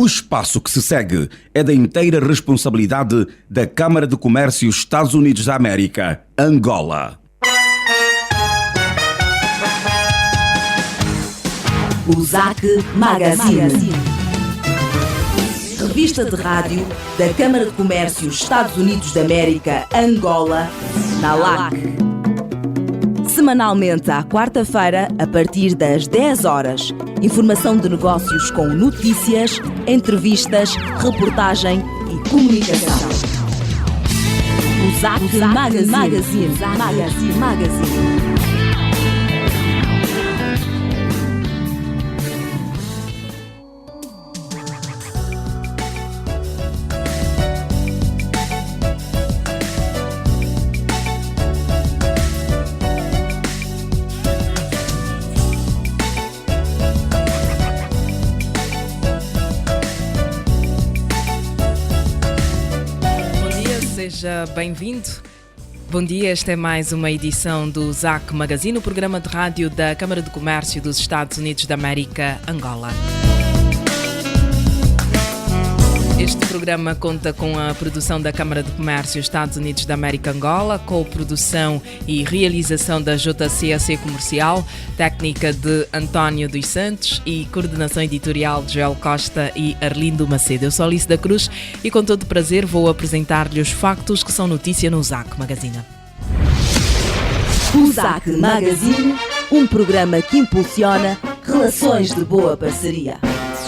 O espaço que se segue é da inteira responsabilidade da Câmara de Comércio Estados Unidos da América, Angola. O ZAC Magazine. Revista de rádio da Câmara de Comércio Estados Unidos da América, Angola, na LAC. Semanalmente à quarta-feira, a partir das 10 horas. Informação de negócios com notícias, entrevistas, reportagem e comunicação. O ZAC Magazine. Seja bem-vindo. Bom dia, esta é mais uma edição do ZAC Magazine, o programa de rádio da Câmara de Comércio dos Estados Unidos da América, Angola. Este programa conta com a produção da Câmara de Comércio Estados Unidos da América, Angola, co-produção e realização da JCAC Comercial, técnica de António dos Santos e coordenação editorial de Joel Costa e Arlindo Macedo. Eu sou Alice da Cruz e com todo prazer vou apresentar-lhe os factos que são notícia no ZAC Magazine. O ZAC Magazine, um programa que impulsiona relações de boa parceria.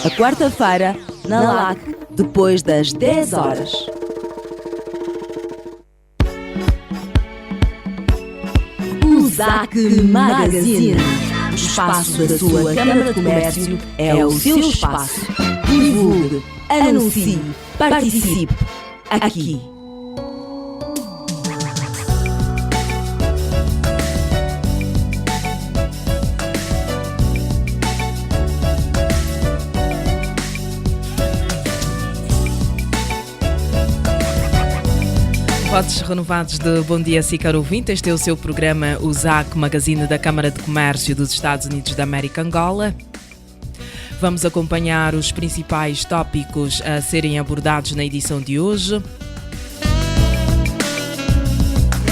A quarta-feira, na LAC, depois das 10 horas. O ZAC Magazine. O espaço da sua Câmara de Comércio é o seu espaço. Divulgue, anuncie, participe. Aqui. Votos renovados de Bom Dia, caro ouvinte. Este é o seu programa, o ZAC Magazine da Câmara de Comércio dos Estados Unidos da América, Angola. Vamos acompanhar os principais tópicos a serem abordados na edição de hoje.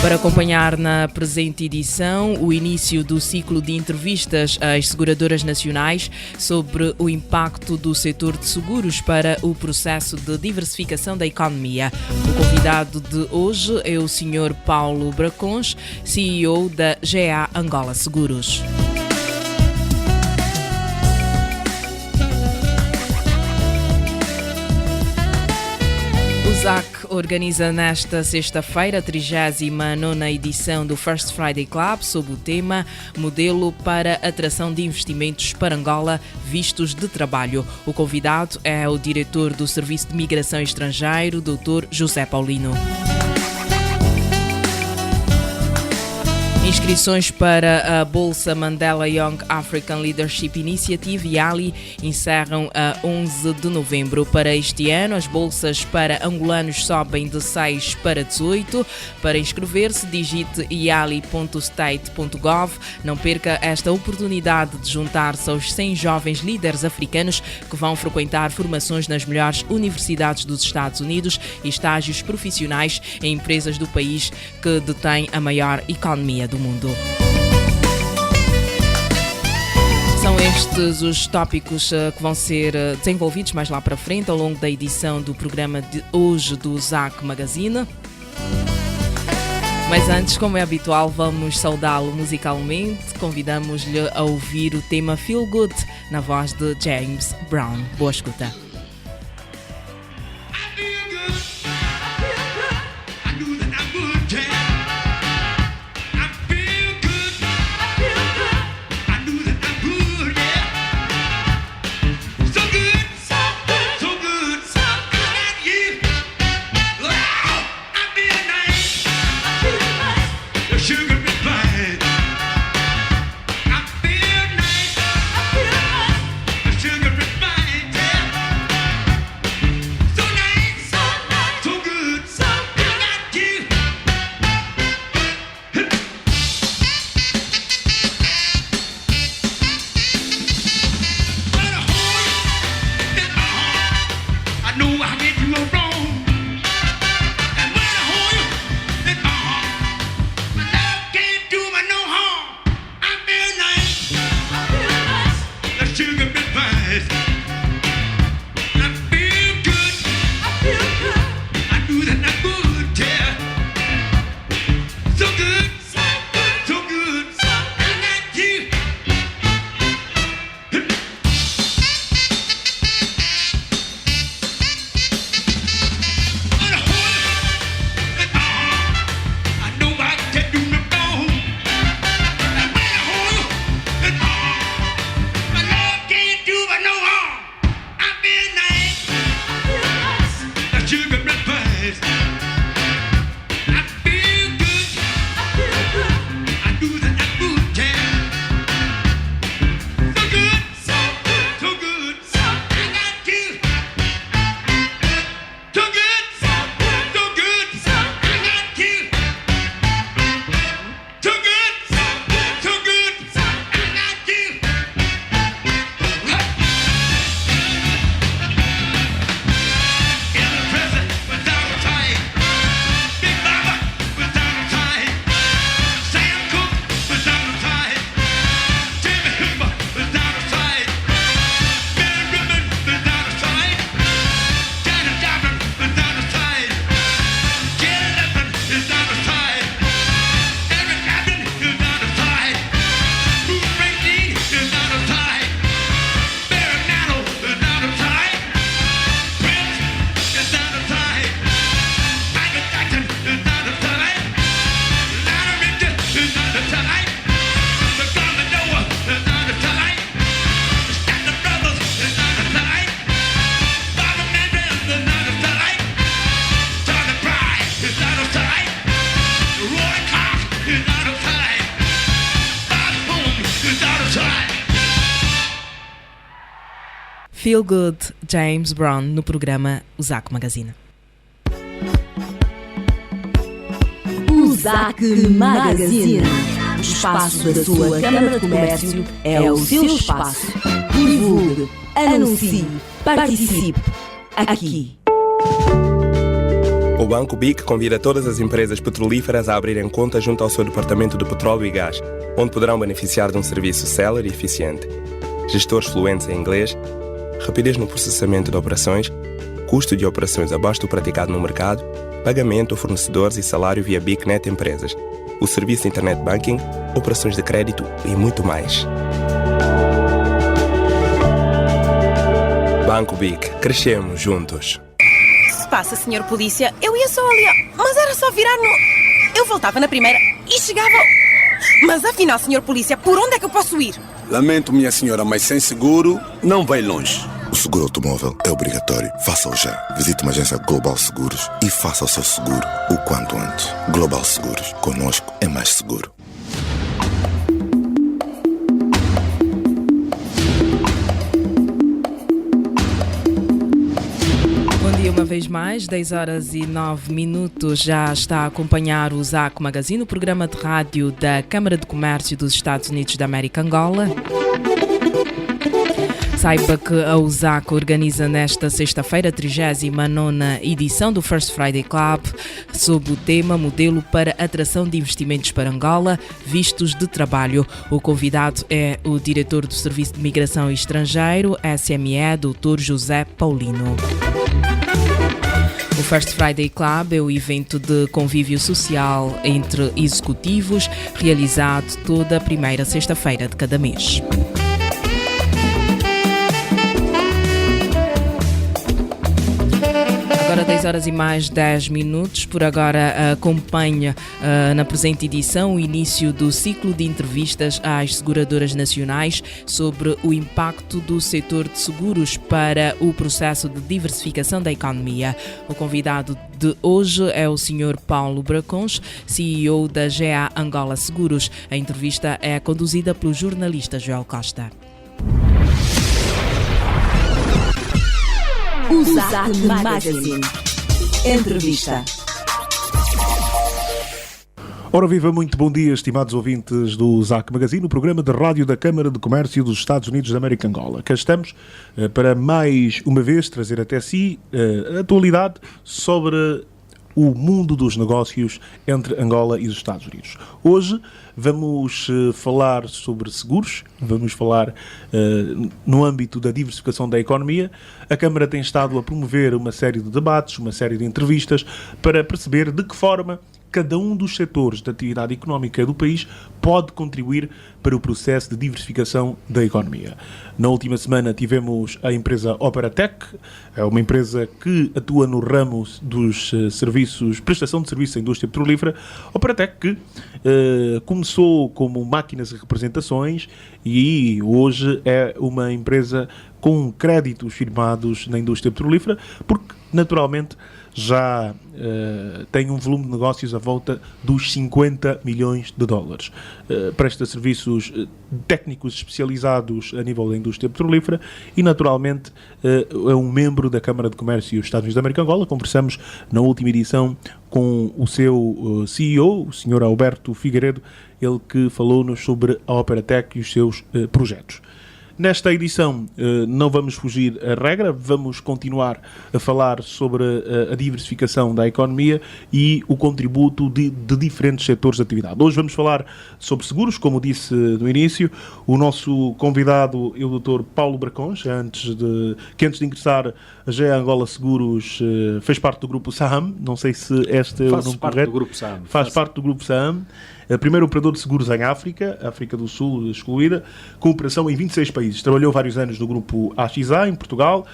Para acompanhar na presente edição o início do ciclo de entrevistas às seguradoras nacionais sobre o impacto do setor de seguros para o processo de diversificação da economia. O convidado de hoje é o Sr. Paulo Bracões, CEO da GA Angola Seguros. O ZAC organiza nesta sexta-feira a 39ª edição do First Friday Club sob o tema Modelo para Atração de Investimentos para Angola, Vistos de Trabalho. O convidado é o diretor do Serviço de Migração Estrangeiro, Dr. José Paulino. Inscrições para a Bolsa Mandela Young African Leadership Initiative, YALI, encerram a 11 de novembro. Para este ano, as bolsas para angolanos sobem de 6 para 18. Para inscrever-se, digite yali.state.gov. Não perca esta oportunidade de juntar-se aos 100 jovens líderes africanos que vão frequentar formações nas melhores universidades dos Estados Unidos e estágios profissionais em empresas do país que detém a maior economia do mundo. São estes os tópicos que vão ser desenvolvidos mais lá para frente ao longo da edição do programa de hoje do ZAC Magazine. Mas antes, como é habitual, vamos saudá-lo musicalmente. Convidamos-lhe a ouvir o tema Feel Good na voz de James Brown. Boa escuta. Sugar refined, yeah. Feel Good, James Brown, no programa O ZAC Magazine. O ZAC Magazine. O espaço da sua Câmara de Comércio é o seu espaço. Divulgue, anuncie, participe. Aqui. O Banco BIC convida todas as empresas petrolíferas a abrirem conta junto ao seu Departamento de Petróleo e Gás, onde poderão beneficiar de um serviço célere e eficiente. Gestores fluentes em inglês, rapidez no processamento de operações, custo de operações abaixo do praticado no mercado, pagamento a fornecedores e salário via BIC Net Empresas, o serviço de Internet Banking, operações de crédito e muito mais. Banco BIC. Crescemos juntos. O que se passa, Sr. Polícia? Eu ia só ali, mas era só virar no... Eu voltava na primeira e chegava... Mas afinal, Sr. Polícia, por onde é que eu posso ir? Lamento, minha senhora, mas sem seguro não vai longe. O seguro automóvel é obrigatório. Faça-o já. Visite uma agência Global Seguros e faça o seu seguro o quanto antes. Global Seguros. Conosco é mais seguro. Uma vez mais, 10h09, já está a acompanhar o ZAC Magazine, o programa de rádio da Câmara de Comércio dos Estados Unidos da América, Angola. Saiba que a USAC organiza nesta sexta-feira a 39ª edição do First Friday Club, sob o tema Modelo para Atração de Investimentos para Angola, Vistos de Trabalho. O convidado é o diretor do Serviço de Migração e Estrangeiro, SME, Dr. José Paulino. O First Friday Club é o evento de convívio social entre executivos, realizado toda a primeira sexta-feira de cada mês. Agora 10h10. Por agora acompanha na presente edição o início do ciclo de entrevistas às seguradoras nacionais sobre o impacto do setor de seguros para o processo de diversificação da economia. O convidado de hoje é o Sr. Paulo Bracons, CEO da GA Angola Seguros. A entrevista é conduzida pelo jornalista Joel Costa. O ZAC Magazine. Entrevista. Ora viva, muito bom dia, estimados ouvintes do ZAC Magazine, o programa de rádio da Câmara de Comércio dos Estados Unidos da América, Angola. Cá estamos para mais uma vez trazer até si a atualidade sobre o mundo dos negócios entre Angola e os Estados Unidos. Hoje vamos falar sobre seguros, vamos falar no âmbito da diversificação da economia. A Câmara tem estado a promover uma série de debates, uma série de entrevistas para perceber de que forma cada um dos setores da atividade económica do país pode contribuir para o processo de diversificação da economia. Na última semana tivemos a empresa Operatec, é uma empresa que atua no ramo dos serviços, prestação de serviços à indústria petrolífera. Operatec que começou como máquinas e representações e hoje é uma empresa com créditos firmados na indústria petrolífera, porque naturalmente já tem um volume de negócios à volta dos 50 milhões de dólares. Presta serviços técnicos especializados a nível da indústria petrolífera e, naturalmente, é um membro da Câmara de Comércio dos Estados Unidos da América Angola. Conversamos na última edição com o seu CEO, o Sr. Alberto Figueiredo, ele que falou-nos sobre a Operatec e os seus projetos. Nesta edição não vamos fugir à regra, vamos continuar a falar sobre a diversificação da economia e o contributo de diferentes setores de atividade. Hoje vamos falar sobre seguros, como disse no início. O nosso convidado é o Dr. Paulo Bracões, que antes de ingressar a GEA Angola Seguros fez parte do grupo SAAM. Não sei se este é o nome correto. Faz parte do grupo SAAM. Primeiro operador de seguros em África do Sul excluída, com operação em 26 países. Trabalhou vários anos no grupo AXA, em Portugal,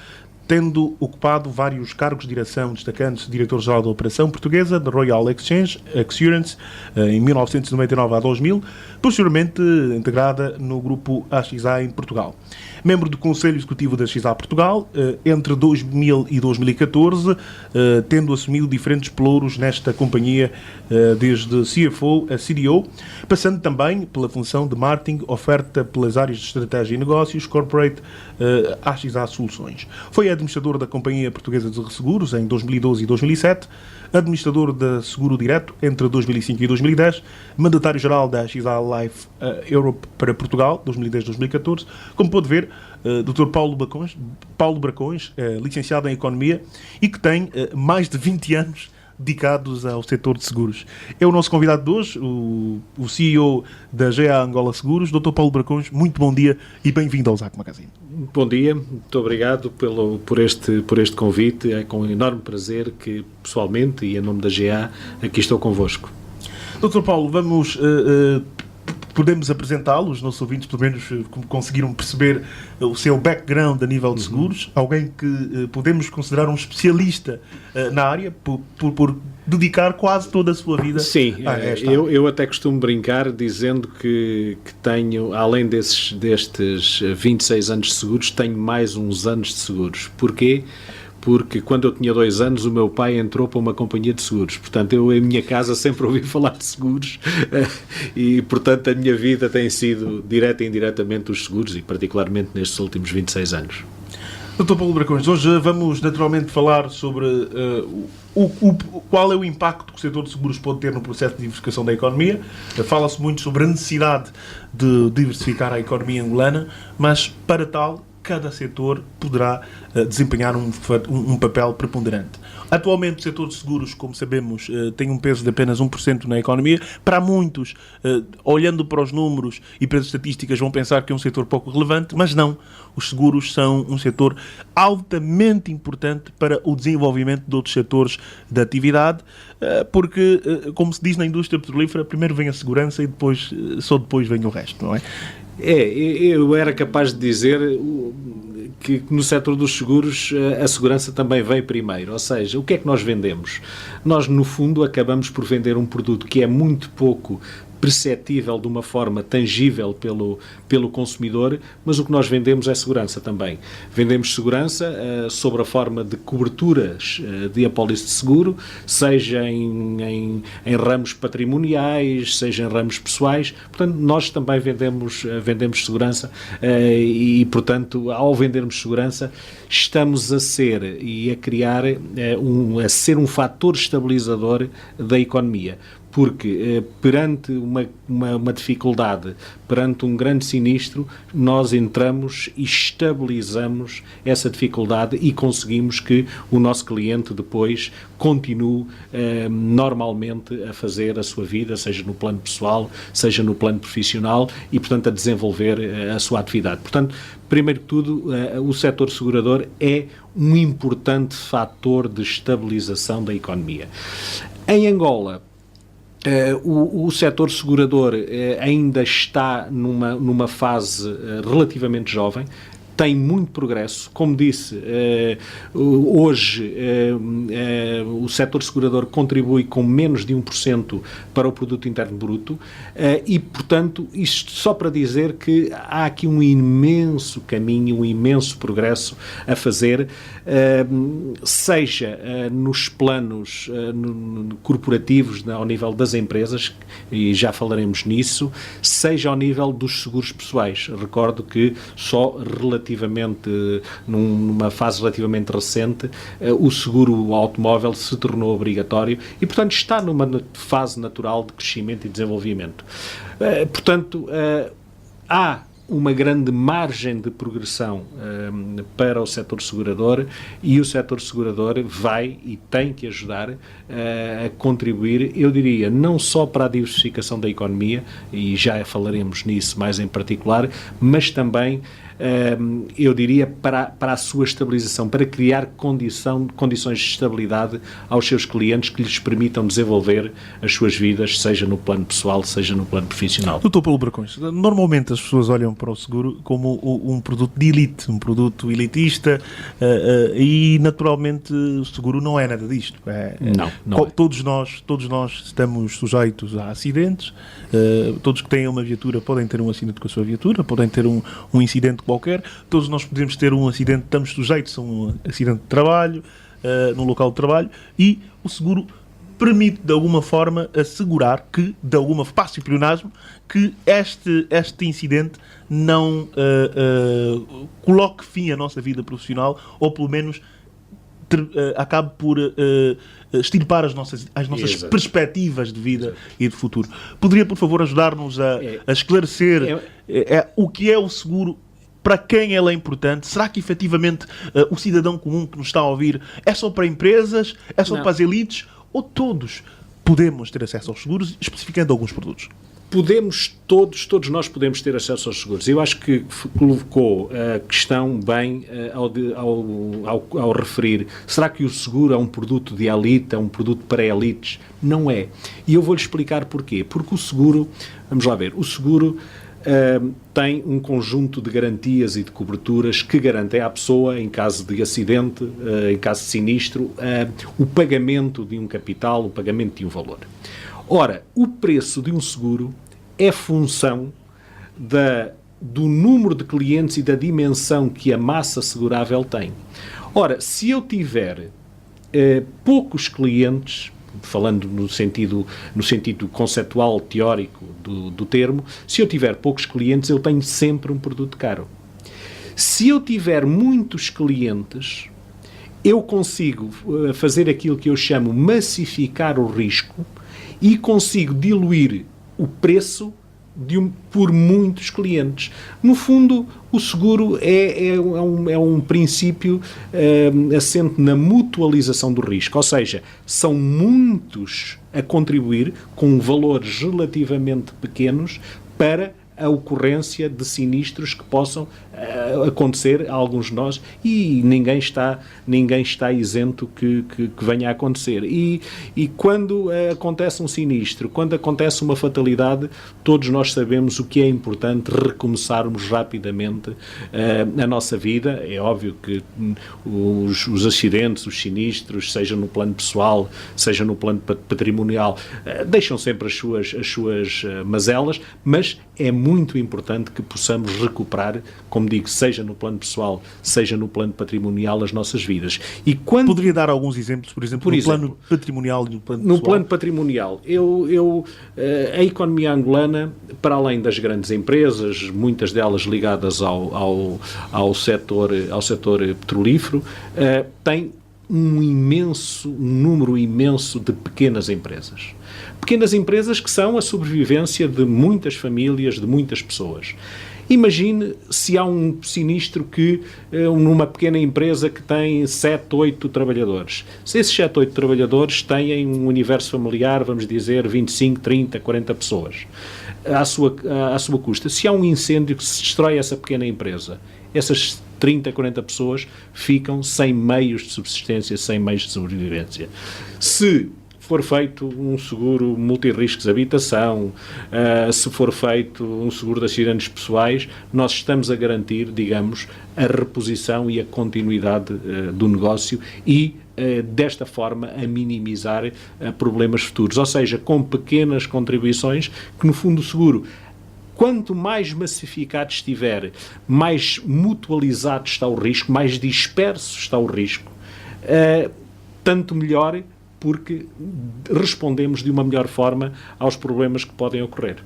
tendo ocupado vários cargos de direção, destacando-se diretor-geral da operação portuguesa da Royal Exchange Assurance em 1999 a 2000, posteriormente integrada no grupo AXA em Portugal. Membro do Conselho Executivo da AXA Portugal, entre 2000 e 2014, tendo assumido diferentes pelouros nesta companhia, desde CFO a CDO, passando também pela função de marketing, oferta pelas áreas de estratégia e negócios, corporate, AXA Soluções. Foi administrador da Companhia Portuguesa de Seguros em 2012 e 2007, administrador da Seguro Direto entre 2005 e 2010, mandatário-geral da AXA Life Europe para Portugal, 2010-2014. Como pode ver, Dr. Paulo Bracões, licenciado em Economia e que tem mais de 20 anos dedicados ao setor de seguros. É o nosso convidado de hoje, o CEO da GEA Angola Seguros, Dr. Paulo Bracões. Muito bom dia e bem-vindo ao ZAC Magazine. Bom dia, muito obrigado por este convite. É com enorme prazer que, pessoalmente e em nome da GEA, aqui estou convosco. Dr. Paulo, podemos apresentá-lo, os nossos ouvintes pelo menos conseguiram perceber o seu background a nível de seguros, alguém que podemos considerar um especialista na área, por dedicar quase toda a sua vida. Sim, eu até costumo brincar dizendo que tenho, além destes 26 anos de seguros, tenho mais uns anos de seguros. Porquê? Porque quando eu tinha 2 anos o meu pai entrou para uma companhia de seguros. Portanto, eu em minha casa sempre ouvi falar de seguros e, portanto, a minha vida tem sido direta e indiretamente os seguros e particularmente nestes últimos 26 anos. Dr. Paulo Bracões, hoje vamos naturalmente falar sobre qual é o impacto que o setor de seguros pode ter no processo de diversificação da economia. Fala-se muito sobre a necessidade de diversificar a economia angolana, mas para tal cada setor poderá desempenhar um papel preponderante. Atualmente o setor de seguros, como sabemos, tem um peso de apenas 1% na economia. Para muitos, olhando para os números e para as estatísticas, vão pensar que é um setor pouco relevante, mas não. Os seguros são um setor altamente importante para o desenvolvimento de outros setores da atividade, porque, como se diz na indústria petrolífera, primeiro vem a segurança e só depois vem o resto, não é? Eu era capaz de dizer que no setor dos seguros a segurança também vem primeiro, ou seja, o que é que nós vendemos? Nós, no fundo, acabamos por vender um produto que é muito pouco perceptível de uma forma tangível pelo consumidor, mas o que nós vendemos é segurança também. Vendemos segurança sobre a forma de coberturas de apólice de seguro, seja em ramos patrimoniais, seja em ramos pessoais. Portanto, nós também vendemos segurança e, portanto, ao vendermos segurança, estamos a ser e a criar, a ser um fator estabilizador da economia. Porque perante uma dificuldade, perante um grande sinistro, nós entramos e estabilizamos essa dificuldade e conseguimos que o nosso cliente depois continue normalmente a fazer a sua vida, seja no plano pessoal, seja no plano profissional e, portanto, a desenvolver a sua atividade. Portanto, primeiro que tudo, o setor segurador é um importante fator de estabilização da economia. Em Angola, o setor segurador ainda está numa fase relativamente jovem, tem muito progresso. Como disse, hoje o setor segurador contribui com menos de 1% para o produto interno bruto e, portanto, isto só para dizer que há aqui um imenso caminho, um imenso progresso a fazer, seja nos planos corporativos ao nível das empresas, e já falaremos nisso, seja ao nível dos seguros pessoais. Recordo que só relativamente, numa fase relativamente recente, o seguro automóvel se tornou obrigatório e, portanto, está numa fase natural de crescimento e desenvolvimento. Portanto, há uma grande margem de progressão para o setor segurador, e o setor segurador vai e tem que ajudar a contribuir, eu diria, não só para a diversificação da economia, e já falaremos nisso mais em particular, mas também, eu diria, para a sua estabilização, para criar condições de estabilidade aos seus clientes que lhes permitam desenvolver as suas vidas, seja no plano pessoal, seja no plano profissional. Doutor Paulo Bracões, normalmente as pessoas olham para o seguro como um produto de elite, um produto elitista, e naturalmente o seguro não é nada disto. Não. Todos nós estamos sujeitos a acidentes, todos que têm uma viatura podem ter um acidente com a sua viatura, podem ter um incidente qualquer, todos nós podemos ter um acidente, estamos sujeitos a um acidente de trabalho, no local de trabalho, e o seguro permite de alguma forma assegurar que, de alguma passe o pleonasmo, que este incidente não coloque fim à nossa vida profissional, ou pelo menos acabe por extirpar as nossas perspectivas de vida e de futuro. Poderia, por favor, ajudar-nos a esclarecer o que é o seguro, para quem ele é importante? Será que efetivamente o cidadão comum que nos está a ouvir é só para empresas, é só para as elites, ou todos podemos ter acesso aos seguros, especificando alguns produtos? Todos nós podemos ter acesso aos seguros. Eu acho que colocou a questão bem ao referir, será que o seguro é um produto de elite, é um produto para elites? Não é. E eu vou-lhe explicar porquê. Porque o seguro, vamos lá ver, o seguro tem um conjunto de garantias e de coberturas que garantem à pessoa, em caso de acidente, em caso de sinistro, o pagamento de um capital, o pagamento de um valor. Ora, o preço de um seguro é função do número de clientes e da dimensão que a massa segurável tem. Ora, se eu tiver poucos clientes, falando no sentido conceptual, teórico do termo, se eu tiver poucos clientes, eu tenho sempre um produto caro. Se eu tiver muitos clientes, eu consigo fazer aquilo que eu chamo massificar o risco e consigo diluir o preço por muitos clientes. No fundo, o seguro é um princípio assente na mutualização do risco, ou seja, são muitos a contribuir com valores relativamente pequenos para a ocorrência de sinistros que possam acontecer a alguns de nós, e ninguém está isento que venha a acontecer. E quando acontece um sinistro, quando acontece uma fatalidade, todos nós sabemos o que é importante recomeçarmos rapidamente a nossa vida. É óbvio que os acidentes, os sinistros, seja no plano pessoal, seja no plano patrimonial, deixam sempre as suas mazelas, mas é muito importante que possamos recuperar, como digo, seja no plano pessoal, seja no plano patrimonial, as nossas vidas. E poderia dar alguns exemplos, por exemplo, no plano patrimonial e no plano pessoal? No plano patrimonial, a economia angolana, para além das grandes empresas, muitas delas ligadas ao setor petrolífero, tem um número imenso de pequenas empresas. Pequenas empresas que são a sobrevivência de muitas famílias, de muitas pessoas. Imagine se há um sinistro numa pequena empresa que tem 7, 8 trabalhadores. Se esses 7, 8 trabalhadores têm um universo familiar, vamos dizer, 25, 30, 40 pessoas, à sua custa. Se há um incêndio que se destrói essa pequena empresa, essas 30, 40 pessoas ficam sem meios de subsistência, sem meios de sobrevivência. Se for feito um seguro multirriscos de habitação, se for feito um seguro de acidentes pessoais, nós estamos a garantir, digamos, a reposição e a continuidade do negócio e, desta forma, a minimizar problemas futuros. Ou seja, com pequenas contribuições que, no fundo, o seguro, quanto mais massificado estiver, mais mutualizado está o risco, mais disperso está o risco, tanto melhor, porque respondemos de uma melhor forma aos problemas que podem ocorrer.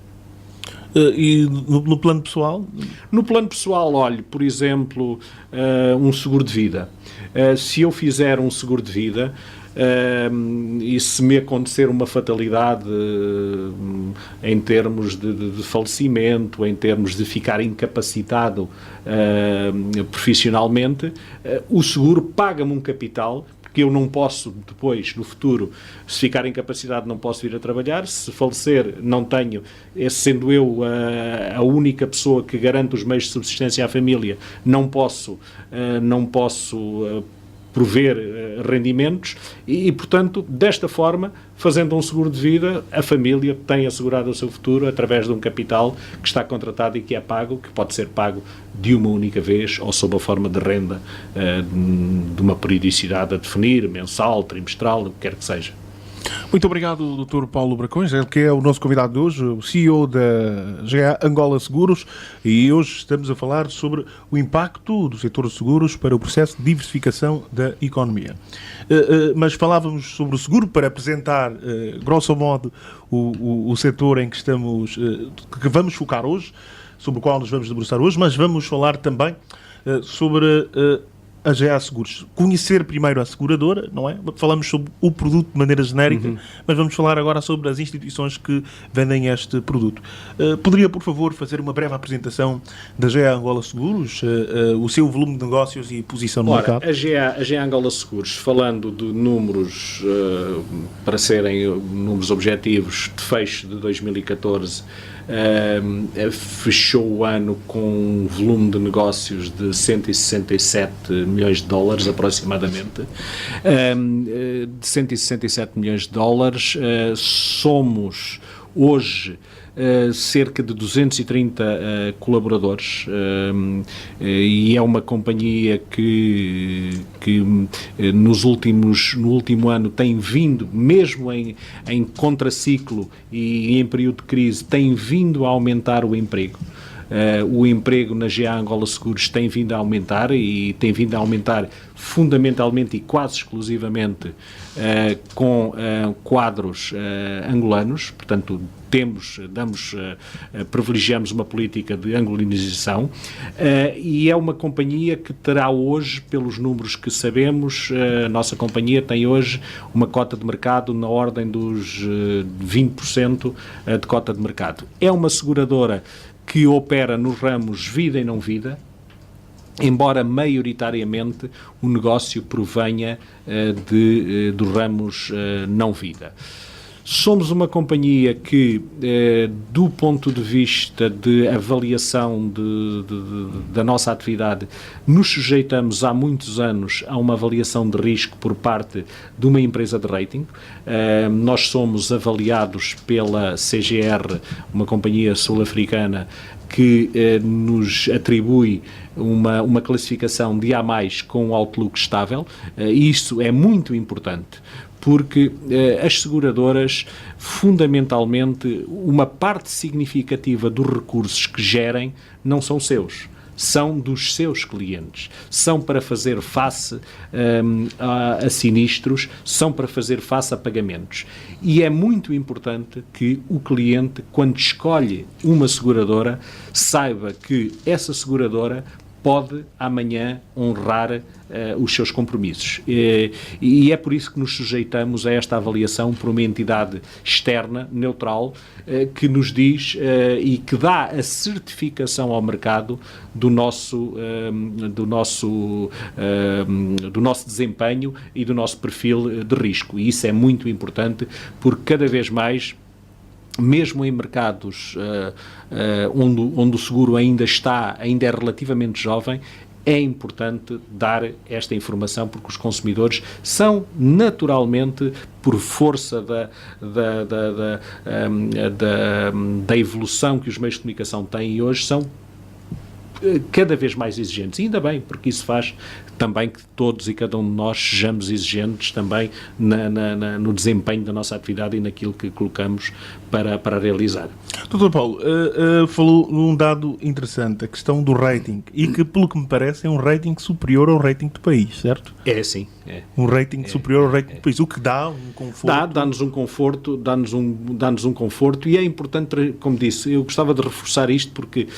E no plano pessoal? No plano pessoal, olhe, por exemplo, um seguro de vida. Se eu fizer um seguro de vida, e se me acontecer uma fatalidade em termos de falecimento, em termos de ficar incapacitado profissionalmente, o seguro paga-me um capital, porque eu não posso depois, no futuro, se ficar incapacitado, não posso vir a trabalhar. Se falecer, não tenho, sendo eu a única pessoa que garante os meios de subsistência à família, não posso prover rendimentos e, portanto, desta forma, fazendo um seguro de vida, a família tem assegurado o seu futuro através de um capital que está contratado e que é pago, que pode ser pago de uma única vez ou sob a forma de renda de uma periodicidade a definir, mensal, trimestral, o que quer que seja. Muito obrigado, Dr. Paulo Bracões, ele que é o nosso convidado de hoje, o CEO da GA Angola Seguros, e hoje estamos a falar sobre o impacto do setor de seguros para o processo de diversificação da economia. Mas falávamos sobre o seguro para apresentar, grosso modo, o setor em que estamos, que vamos focar hoje, sobre o qual nos vamos debruçar hoje, mas vamos falar também sobre a GA Seguros. Conhecer primeiro a seguradora, não é? Falamos sobre o produto de maneira genérica, mas vamos falar agora sobre as instituições que vendem este produto. Poderia, por favor, fazer uma breve apresentação da GA Angola Seguros, o seu volume de negócios e posição no mercado? A GA Angola Seguros, falando de números, para serem números objetivos, de fecho de 2014, fechou o ano com um volume de negócios de 167 milhões de dólares aproximadamente. De 167 milhões de dólares, somos hoje cerca de 230 colaboradores, e é uma companhia que no último ano tem vindo, mesmo em contraciclo e em período de crise, tem vindo a aumentar o emprego. O emprego na GA Angola Seguros tem vindo a aumentar e tem vindo a aumentar fundamentalmente e quase exclusivamente com quadros angolanos, portanto privilegiamos uma política de angolanização, e é uma companhia que terá hoje, pelos números que sabemos, a nossa companhia tem hoje uma cota de mercado na ordem dos 20% de cota de mercado. É uma seguradora que opera nos ramos vida e não vida, embora maioritariamente o negócio provenha dos ramos não vida. Somos uma companhia que, do ponto de vista de avaliação da nossa atividade, nos sujeitamos há muitos anos a uma avaliação de risco por parte de uma empresa de rating. Nós somos avaliados pela CGR, uma companhia sul-africana, que nos atribui uma classificação de A+, com um outlook estável. Isso é muito importante, porque as seguradoras, fundamentalmente, uma parte significativa dos recursos que gerem não são seus, são dos seus clientes, são para fazer face a sinistros, são para fazer face a pagamentos. E é muito importante que o cliente, quando escolhe uma seguradora, saiba que essa seguradora pode amanhã honrar os seus compromissos. E é por isso que nos sujeitamos a esta avaliação por uma entidade externa, neutral, que nos diz e que dá a certificação ao mercado do nosso desempenho e do nosso perfil de risco. E isso é muito importante, porque cada vez mais, mesmo em mercados onde o seguro ainda é relativamente jovem, é importante dar esta informação, porque os consumidores são naturalmente, por força da evolução que os meios de comunicação têm e hoje, são cada vez mais exigentes. E ainda bem, porque isso faz também que todos e cada um de nós sejamos exigentes também no desempenho da nossa atividade e naquilo que colocamos para realizar. Dr. Paulo, falou num dado interessante, a questão do rating, e que, pelo que me parece, é um rating superior ao rating do país, certo? É, sim. É. Um rating superior ao rating do país, o que dá um conforto. Dá-nos um conforto, dá-nos um conforto, e é importante, como disse, eu gostava de reforçar isto porque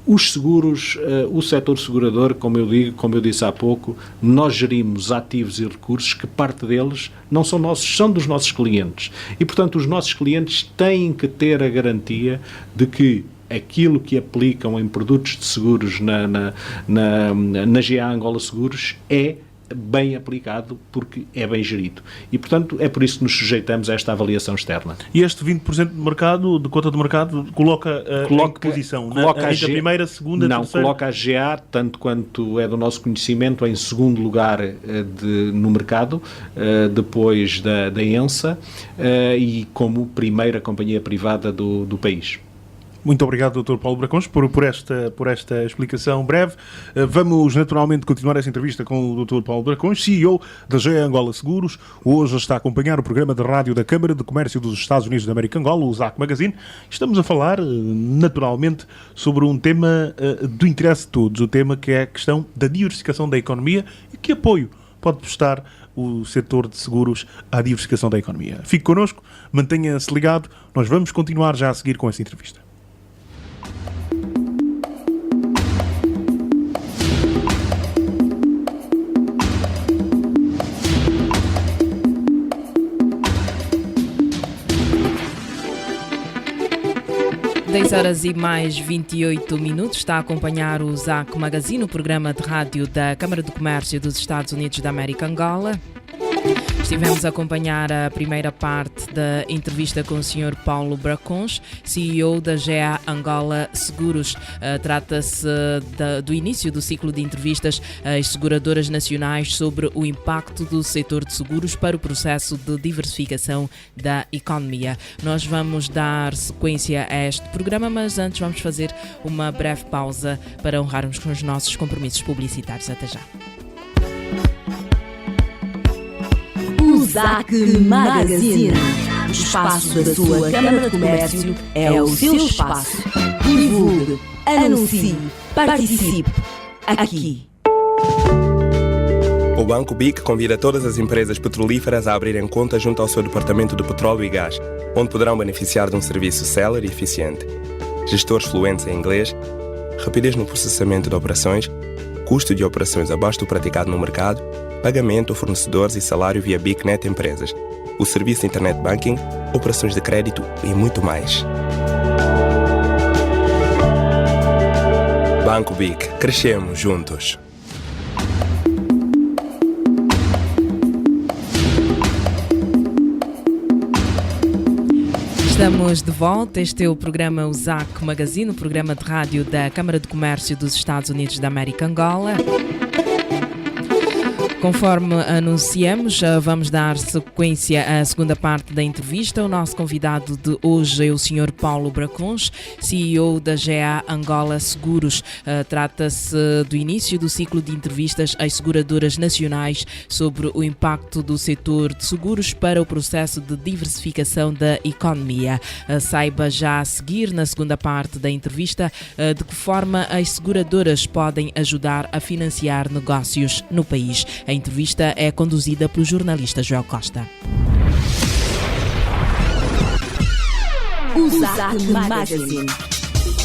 os seguros, o setor segurador, como eu disse há pouco, nós gerimos ativos e recursos que parte deles não são nossos, são dos nossos clientes. E, portanto, os nossos clientes têm que ter a garantia de que aquilo que aplicam em produtos de seguros na GA Angola Seguros é bem aplicado, porque é bem gerido. E, portanto, é por isso que nos sujeitamos a esta avaliação externa. E este 20% de mercado, de cota de mercado, coloca em que posição? Entre a primeira, segunda, terceira? Não, coloca a GA, tanto quanto é do nosso conhecimento, em segundo lugar no mercado, depois da ENSA, e como primeira companhia privada do país. Muito obrigado, Dr. Paulo Bracões, por esta explicação breve. Vamos, naturalmente, continuar esta entrevista com o Dr. Paulo Bracões, CEO da GE Angola Seguros. Hoje está a acompanhar o programa de rádio da Câmara de Comércio dos Estados Unidos da América Angola, o ZAC Magazine. Estamos a falar, naturalmente, sobre um tema do interesse de todos, o tema que é a questão da diversificação da economia e que apoio pode prestar o setor de seguros à diversificação da economia. Fique connosco, mantenha-se ligado, nós vamos continuar já a seguir com esta entrevista. Horas e mais 28 minutos, está a acompanhar o ZAC Magazine, o programa de rádio da Câmara de Comércio dos Estados Unidos da América Angola. Estivemos a acompanhar a primeira parte da entrevista com o Sr. Paulo Bracões, CEO da GA Angola Seguros. Trata-se do início do ciclo de entrevistas às seguradoras nacionais sobre o impacto do setor de seguros para o processo de diversificação da economia. Nós vamos dar sequência a este programa, mas antes vamos fazer uma breve pausa para honrarmos com os nossos compromissos publicitários. Até já. O ZAC Magazine. O espaço da sua Câmara de Comércio é o seu espaço. Divulgue, anuncie, participe. Aqui. O Banco BIC convida todas as empresas petrolíferas a abrirem conta junto ao seu Departamento de Petróleo e Gás, onde poderão beneficiar de um serviço célere e eficiente. Gestores fluentes em inglês, rapidez no processamento de operações, custo de operações abaixo do praticado no mercado, pagamento a fornecedores e salário via BIC-Net Empresas, o serviço de Internet Banking, operações de crédito e muito mais. Banco BIC. Crescemos juntos. Estamos de volta, este é o programa ZAC Magazine, o programa de rádio da Câmara de Comércio dos Estados Unidos da América Angola. Conforme anunciamos, vamos dar sequência à segunda parte da entrevista. O nosso convidado de hoje é o Sr. Paulo Bracões, CEO da GA Angola Seguros. Trata-se do início do ciclo de entrevistas às seguradoras nacionais sobre o impacto do setor de seguros para o processo de diversificação da economia. Saiba já a seguir, na segunda parte da entrevista, de que forma as seguradoras podem ajudar a financiar negócios no país. A entrevista é conduzida pelo jornalista Joel Costa. O ZAC Magazine.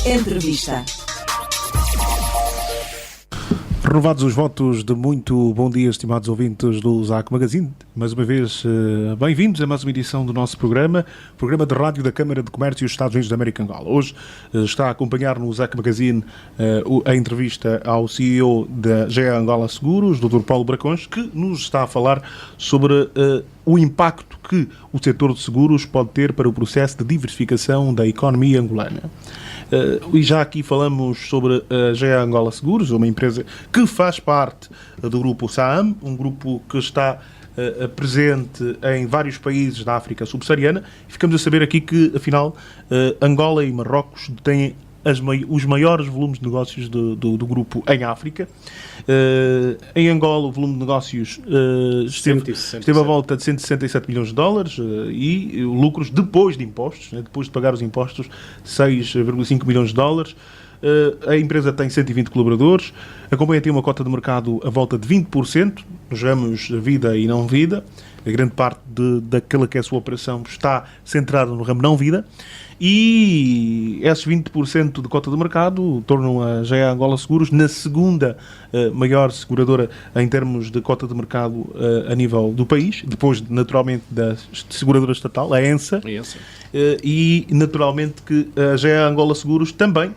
Entrevista. Renovados os votos de muito bom dia, estimados ouvintes do ZAC Magazine. Mais uma vez, bem-vindos a mais uma edição do nosso programa de rádio da Câmara de Comércio dos Estados Unidos da América Angola. Hoje está a acompanhar no ZAC Magazine a entrevista ao CEO da GA Angola Seguros, Dr. Paulo Bracões, que nos está a falar sobre o impacto que o setor de seguros pode ter para o processo de diversificação da economia angolana. E já aqui falamos sobre a GA Angola Seguros, uma empresa que faz parte do grupo SAAM, um grupo que está presente em vários países da África subsaariana. Ficamos a saber aqui que, afinal, Angola e Marrocos têm os maiores volumes de negócios do grupo em África. Em Angola, o volume de negócios esteve à volta de 167 milhões de dólares e lucros depois de impostos, depois de pagar os impostos, 6,5 milhões de dólares. A empresa tem 120 colaboradores. A companhia tem uma cota de mercado à volta de 20%, nos ramos vida e não vida. A grande parte daquela que é a sua operação está centrada no ramo não vida. E esses 20% de cota de mercado tornam a GA Angola Seguros na segunda maior seguradora em termos de cota de mercado a nível do país, depois naturalmente da seguradora estatal, a ENSA. E naturalmente que a GA Angola Seguros também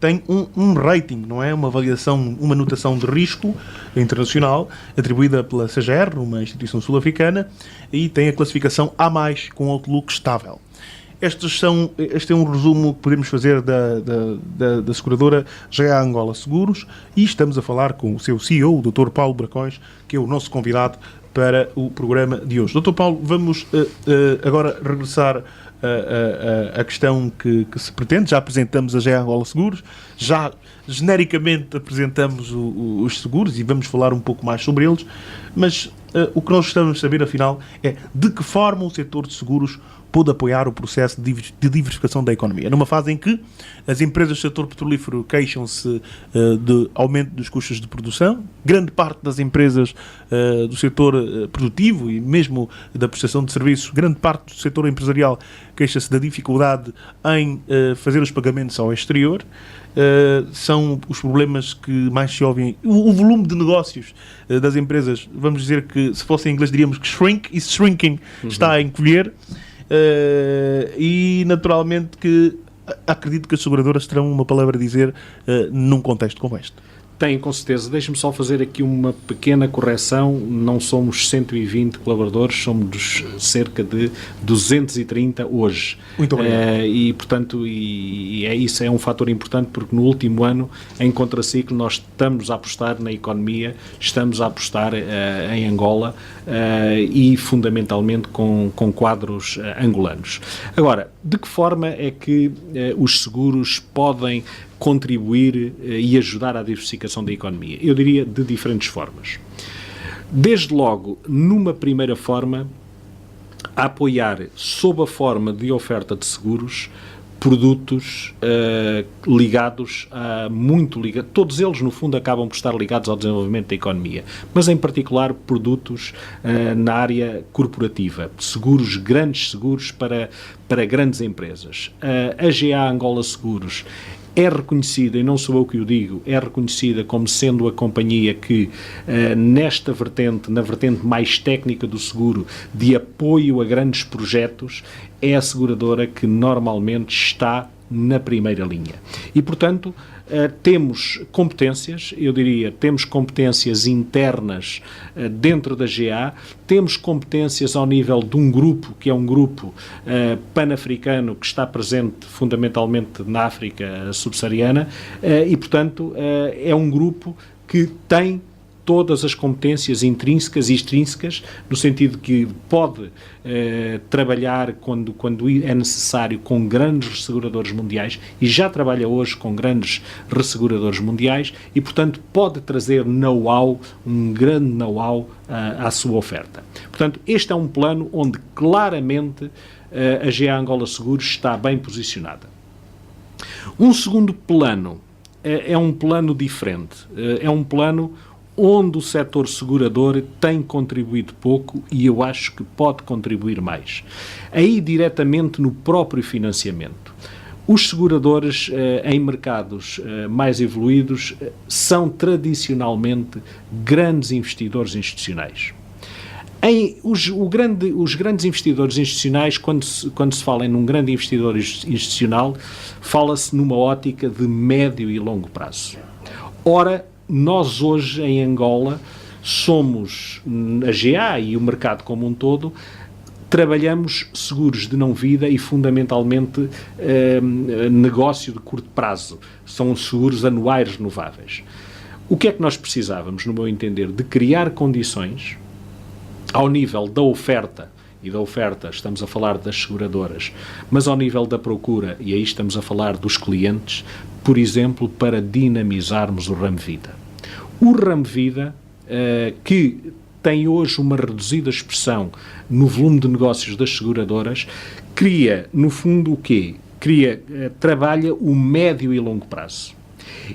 tem um rating, não é? Uma avaliação, uma notação de risco internacional atribuída pela CGR, uma instituição sul-africana, e tem a classificação A+, com outlook estável. Este é um resumo que podemos fazer da seguradora GA Angola Seguros, e estamos a falar com o seu CEO, o Dr. Paulo Bracões, que é o nosso convidado para o programa de hoje. Dr. Paulo, vamos agora regressar a questão que se pretende. Já apresentamos a GA Angola Seguros, já genericamente apresentamos os seguros e vamos falar um pouco mais sobre eles, mas o que nós gostamos de saber, afinal, é de que forma o setor de seguros pôde apoiar o processo de diversificação da economia. Numa fase em que as empresas do setor petrolífero queixam-se de aumento dos custos de produção, grande parte das empresas do setor produtivo e mesmo da prestação de serviços, grande parte do setor empresarial queixa-se da dificuldade em fazer os pagamentos ao exterior. São os problemas que mais se ouvem. O volume de negócios das empresas, vamos dizer que, se fosse em inglês, diríamos que shrink is shrinking, está a encolher. E naturalmente que acredito que as seguradoras terão uma palavra a dizer num contexto como este. Tem, com certeza. Deixe-me só fazer aqui uma pequena correção. Não somos 120 colaboradores, somos cerca de 230 hoje. Muito obrigado. E, portanto, isso é um fator importante, porque no último ano, em contraciclo, nós estamos a apostar na economia, estamos a apostar em Angola e, fundamentalmente, com quadros angolanos. Agora, de que forma é que os seguros podem contribuir e ajudar à diversificação da economia? Eu diria de diferentes formas. Desde logo, numa primeira forma, a apoiar, sob a forma de oferta de seguros, produtos ligados todos eles no fundo acabam por estar ligados ao desenvolvimento da economia, mas em particular produtos na área corporativa, seguros, grandes seguros para grandes empresas. A GA Angola Seguros é reconhecida, e não sou eu que o digo, é reconhecida como sendo a companhia que, nesta vertente, na vertente mais técnica do seguro, de apoio a grandes projetos, é a seguradora que normalmente está na primeira linha. E, portanto, temos competências, eu diria, temos competências internas dentro da GA, temos competências ao nível de um grupo, que é um grupo pan-africano que está presente fundamentalmente na África subsaariana, e, portanto, é um grupo que tem todas as competências intrínsecas e extrínsecas, no sentido que pode trabalhar quando é necessário com grandes resseguradores mundiais, e já trabalha hoje com grandes resseguradores mundiais, e, portanto, pode trazer know-how, um grande know-how à sua oferta. Portanto, este é um plano onde claramente a GA Angola Seguros está bem posicionada. Um segundo plano é um plano diferente, é um plano onde o setor segurador tem contribuído pouco e eu acho que pode contribuir mais. Aí, diretamente no próprio financiamento. Os seguradores em mercados mais evoluídos são tradicionalmente grandes investidores institucionais. Os grandes investidores institucionais, quando se fala em um grande investidor institucional, fala-se numa ótica de médio e longo prazo. Ora, nós hoje em Angola somos, a GA e o mercado como um todo, trabalhamos seguros de não-vida e, fundamentalmente, negócio de curto prazo. São seguros anuais renováveis. O que é que nós precisávamos, no meu entender? De criar condições ao nível da oferta, e da oferta estamos a falar das seguradoras, mas ao nível da procura, e aí estamos a falar dos clientes, por exemplo, para dinamizarmos o ramo vida. O ramo vida, que tem hoje uma reduzida expressão no volume de negócios das seguradoras, cria, no fundo, o quê? Trabalha o médio e longo prazo.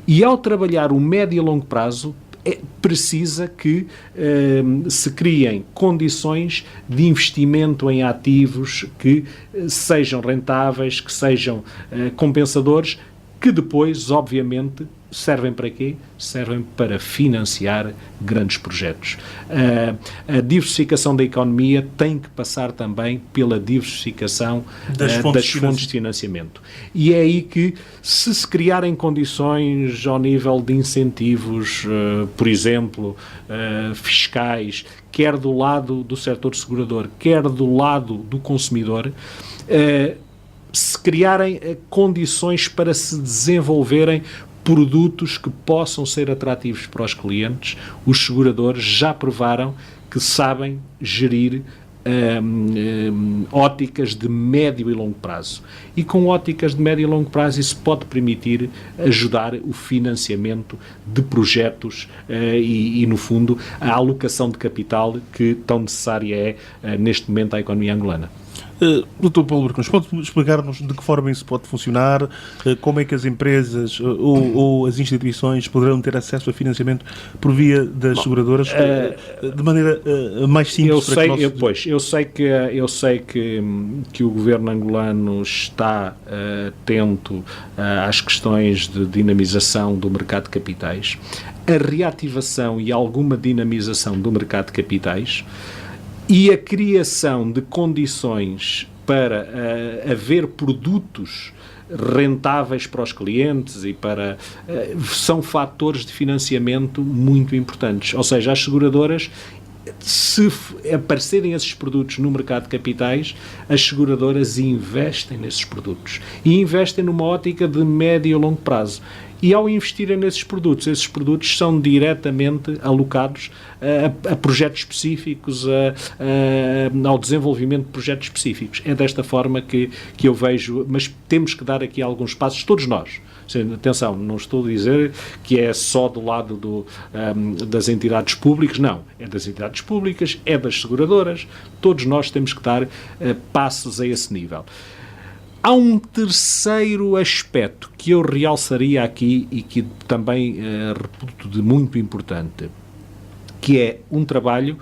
E ao trabalhar o médio e longo prazo, precisa que se criem condições de investimento em ativos que sejam rentáveis, que sejam compensadores, que depois, obviamente, servem para quê? Servem para financiar grandes projetos. A diversificação da economia tem que passar também pela diversificação das fontes de financiamento. E é aí que, se criarem condições ao nível de incentivos, por exemplo, fiscais, quer do lado do setor segurador, quer do lado do consumidor, se criarem condições para se desenvolverem produtos que possam ser atrativos para os clientes, os seguradores já provaram que sabem gerir óticas de médio e longo prazo. E com óticas de médio e longo prazo isso pode permitir ajudar o financiamento de projetos e, no fundo, a alocação de capital que tão necessária é neste momento à economia angolana. Dr. Paulo Bracões, pode explicar-nos de que forma isso pode funcionar, como é que as empresas ou as instituições poderão ter acesso a financiamento por via das seguradoras de maneira mais simples? Eu sei que o governo angolano está atento às questões de dinamização do mercado de capitais. A reativação e alguma dinamização do mercado de capitais e a criação de condições para haver produtos rentáveis para os clientes e para são fatores de financiamento muito importantes. Ou seja, as seguradoras, se aparecerem esses produtos no mercado de capitais, as seguradoras investem nesses produtos e investem numa ótica de médio e longo prazo. E ao investirem nesses produtos, esses produtos são diretamente alocados a projetos específicos, ao desenvolvimento de projetos específicos. É desta forma que eu vejo, mas temos que dar aqui alguns passos, todos nós. Atenção, não estou a dizer que é só do lado das entidades públicas, não. É das entidades públicas, é das seguradoras, todos nós temos que dar passos a esse nível. Há um terceiro aspecto que eu realçaria aqui e que também reputo de muito importante, que é um trabalho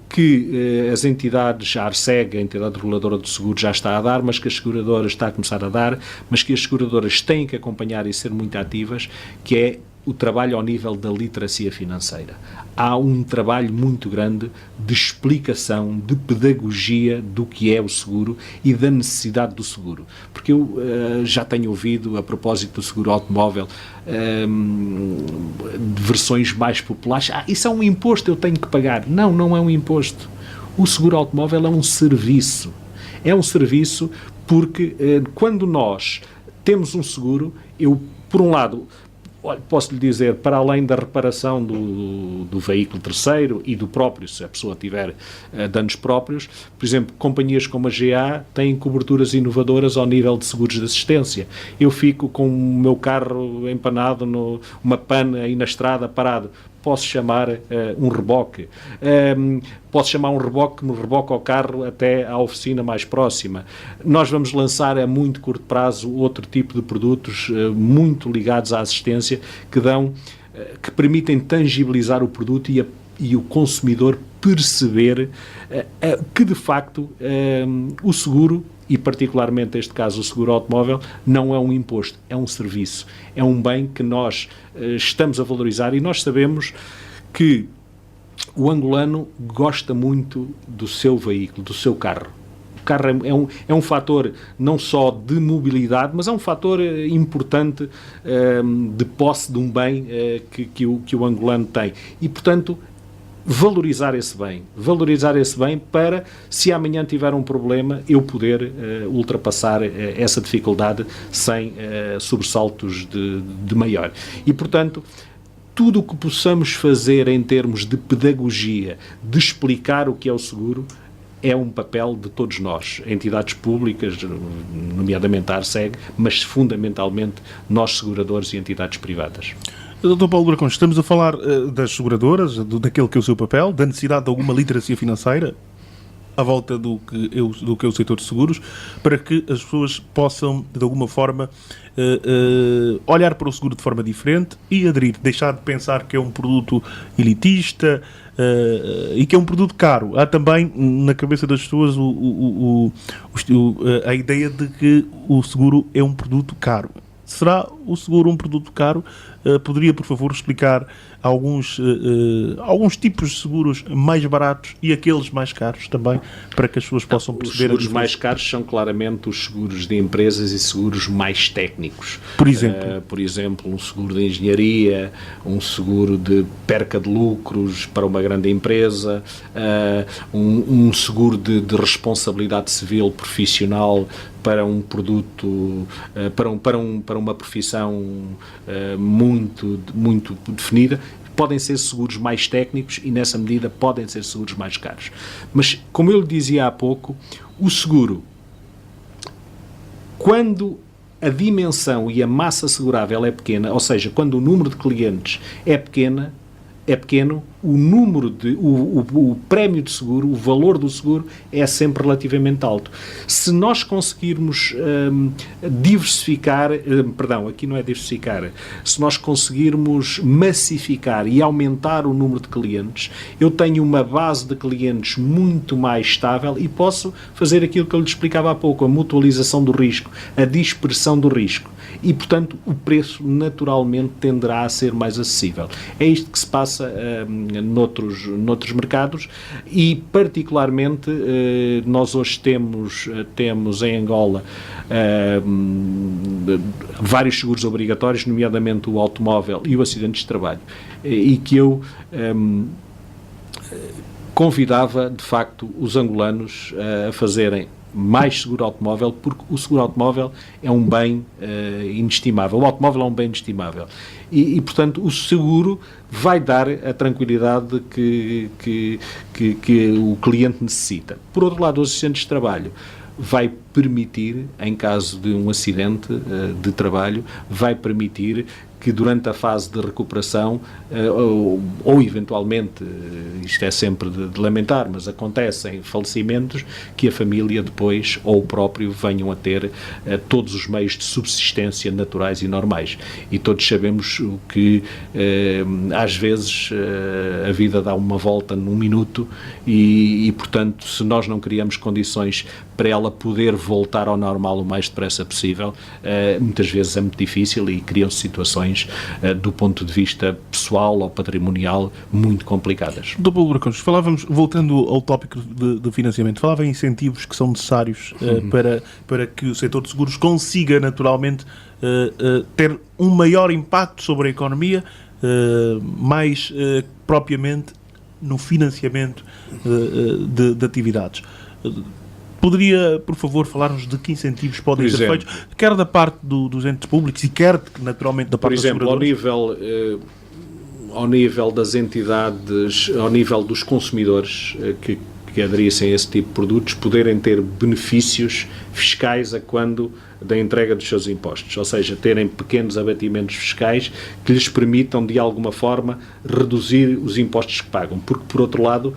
que as entidades, a ARSEG, a entidade reguladora do seguro, já está a dar, mas que as seguradoras está a começar a dar, mas que as seguradoras têm que acompanhar e ser muito ativas, que é o trabalho ao nível da literacia financeira. Há um trabalho muito grande de explicação, de pedagogia do que é o seguro e da necessidade do seguro. Porque eu já tenho ouvido, a propósito do seguro automóvel, de versões mais populares, isso é um imposto, eu tenho que pagar. Não, não é um imposto. O seguro automóvel é um serviço. É um serviço porque quando nós temos um seguro, eu, por um lado, posso lhe dizer, para além da reparação do veículo terceiro e do próprio, se a pessoa tiver danos próprios, por exemplo, companhias como a GA têm coberturas inovadoras ao nível de seguros de assistência. Eu fico com o meu carro empanado, uma pana aí na estrada, parado. Posso chamar um reboque. Posso chamar um reboque que me reboca o carro até à oficina mais próxima. Nós vamos lançar a muito curto prazo outro tipo de produtos muito ligados à assistência que permitem tangibilizar o produto e o consumidor perceber que, de facto, o seguro, e particularmente neste caso o seguro automóvel, não é um imposto, é um serviço. É um bem que nós estamos a valorizar e nós sabemos que o angolano gosta muito do seu veículo, do seu carro. O carro é um fator não só de mobilidade, mas é um fator importante de posse de um bem que o angolano tem. E, portanto, valorizar esse bem para, se amanhã tiver um problema, eu poder ultrapassar essa dificuldade sem sobressaltos de maior. E, portanto, tudo o que possamos fazer em termos de pedagogia, de explicar o que é o seguro, é um papel de todos nós, entidades públicas, nomeadamente a ARSEG, mas fundamentalmente nós seguradores e entidades privadas. Dr. Paulo Bracões, estamos a falar das seguradoras, daquele que é o seu papel, da necessidade de alguma literacia financeira à volta do que é o setor de seguros, para que as pessoas possam, de alguma forma, olhar para o seguro de forma diferente e aderir, deixar de pensar que é um produto elitista e que é um produto caro. Há também na cabeça das pessoas a ideia de que o seguro é um produto caro. Será o seguro um produto caro? Poderia, por favor, explicar alguns tipos de seguros mais baratos e aqueles mais caros também, para que as pessoas possam perceber? Os seguros mais caros são claramente os seguros de empresas e seguros mais técnicos. Por exemplo, um seguro de engenharia, um seguro de perca de lucros para uma grande empresa, um seguro de responsabilidade civil profissional para um produto, para uma profissão muito definida. Podem ser seguros mais técnicos e, nessa medida, podem ser seguros mais caros. Mas, como eu lhe dizia há pouco, o seguro, quando a dimensão e a massa segurável é pequena, ou seja, quando o número de clientes é pequeno, o prémio de seguro, o valor do seguro é sempre relativamente alto. Se nós conseguirmos se nós conseguirmos massificar e aumentar o número de clientes, eu tenho uma base de clientes muito mais estável e posso fazer aquilo que eu lhe explicava há pouco, a mutualização do risco, a dispersão do risco. E, portanto, o preço tenderá a ser mais acessível. É isto que se passa noutros mercados e, particularmente, nós hoje temos em Angola vários seguros obrigatórios, nomeadamente o automóvel e o acidente de trabalho, e que eu convidava, de facto, os angolanos a fazerem mais seguro automóvel, porque o seguro automóvel é um bem inestimável. O automóvel é um bem inestimável. E, portanto, o seguro vai dar a tranquilidade que o cliente necessita. Por outro lado, o assistente de trabalho vai permitir, em caso de um acidente de trabalho, vai permitir que durante a fase de recuperação ou eventualmente, isto é sempre de lamentar, mas acontecem falecimentos, que a família depois ou o próprio venham a ter todos os meios de subsistência naturais e normais. E todos sabemos que às vezes a vida dá uma volta num minuto e, portanto, se nós não criamos condições para ela poder voltar ao normal o mais depressa possível, muitas vezes é muito difícil e criam-se situações do ponto de vista pessoal ou patrimonial muito complicadas. Dr. Paulo Bracões, voltando ao tópico de financiamento, falava em incentivos que são necessários para que o setor de seguros consiga naturalmente ter um maior impacto sobre a economia, mais propriamente no financiamento de atividades. Poderia, por favor, falar-nos de que incentivos podem ser feitos, quer da parte dos entes públicos e quer, naturalmente, da parte das seguradoras? Por exemplo, ao nível das entidades, ao nível dos consumidores que aderissem a esse tipo de produtos, poderem ter benefícios fiscais a quando da entrega dos seus impostos, ou seja, terem pequenos abatimentos fiscais que lhes permitam, de alguma forma, reduzir os impostos que pagam, porque, por outro lado,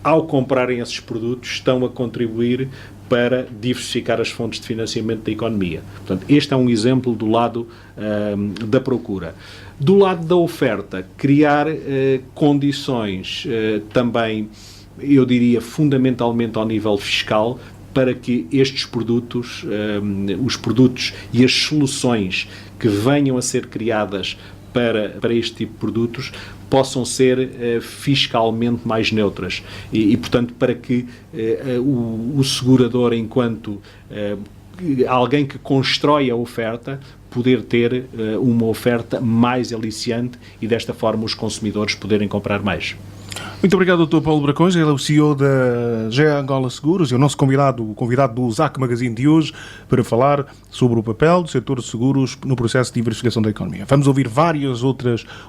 ao comprarem esses produtos, estão a contribuir para diversificar as fontes de financiamento da economia. Portanto, este é um exemplo do lado da procura. Do lado da oferta, criar condições também, eu diria, fundamentalmente ao nível fiscal, para que estes produtos, os produtos e as soluções que venham a ser criadas para este tipo de produtos possam ser fiscalmente mais neutras e, portanto, para que o segurador, enquanto alguém que constrói a oferta, poder ter uma oferta mais aliciante e, desta forma, os consumidores poderem comprar mais. Muito obrigado, Dr. Paulo Bracões. Ele é o CEO da GEA Angola Seguros e o nosso convidado, o convidado do ZAC Magazine de hoje, para falar sobre o papel do setor de seguros no processo de diversificação da economia. Vamos ouvir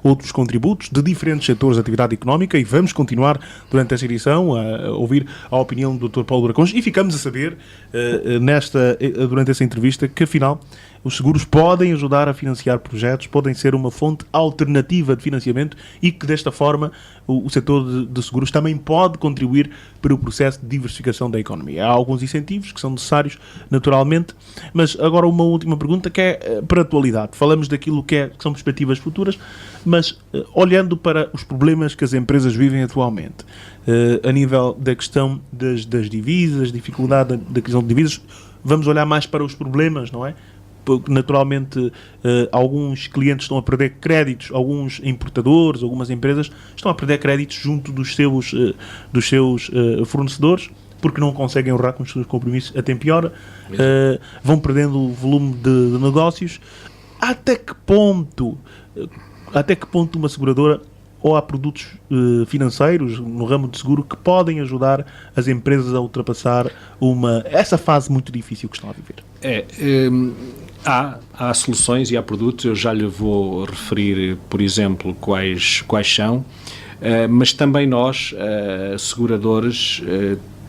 outros contributos de diferentes setores de atividade económica e vamos continuar durante esta edição a ouvir a opinião do Dr. Paulo Bracões e ficamos a saber durante essa entrevista que, afinal, os seguros podem ajudar a financiar projetos, podem ser uma fonte alternativa de financiamento e que, desta forma, o setor de seguros também pode contribuir para o processo de diversificação da economia. Há alguns incentivos que são necessários, naturalmente, mas agora uma última pergunta que é para a atualidade. Falamos daquilo que são perspectivas futuras, mas olhando para os problemas que as empresas vivem atualmente, a nível da questão das divisas, dificuldade da questão de divisas, vamos olhar mais para os problemas, não é? Porque, naturalmente, alguns clientes estão a perder créditos, alguns importadores, algumas empresas estão a perder créditos junto dos seus fornecedores, porque não conseguem honrar com os seus compromissos a tempo e hora, vão perdendo o volume de negócios. Até que ponto uma seguradora, ou há produtos financeiros no ramo de seguro que podem ajudar as empresas a ultrapassar essa fase muito difícil que estão a viver? Há soluções e há produtos, eu já lhe vou referir, por exemplo, quais são, mas também nós, seguradores,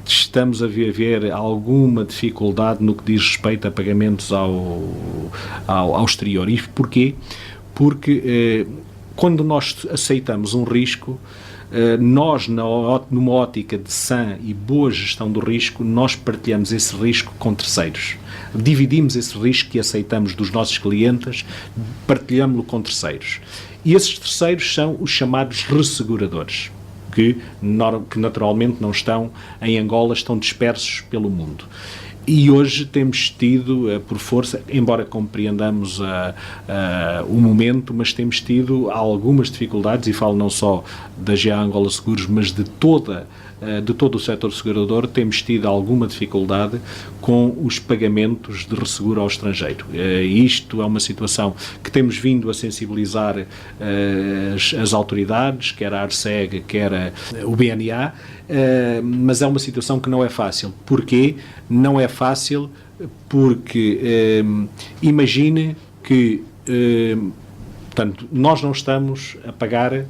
estamos a ver alguma dificuldade no que diz respeito a pagamentos ao exterior. E porquê? Porque quando nós aceitamos um risco, nós, numa ótica de sã e boa gestão do risco, nós partilhamos esse risco com terceiros. Dividimos esse risco que aceitamos dos nossos clientes, partilhamos-lo com terceiros. E esses terceiros são os chamados resseguradores, que naturalmente não estão em Angola, estão dispersos pelo mundo. E hoje temos tido, por força, embora compreendamos o momento, mas temos tido algumas dificuldades, e falo não só da GEA Angola Seguros, mas de todo o setor segurador, temos tido alguma dificuldade com os pagamentos de resseguro ao estrangeiro. Isto é uma situação que temos vindo a sensibilizar as autoridades, quer a ARCEG, quer o BNA, mas é uma situação que não é fácil. Porquê? Não é fácil porque imagine que portanto, nós não estamos a pagar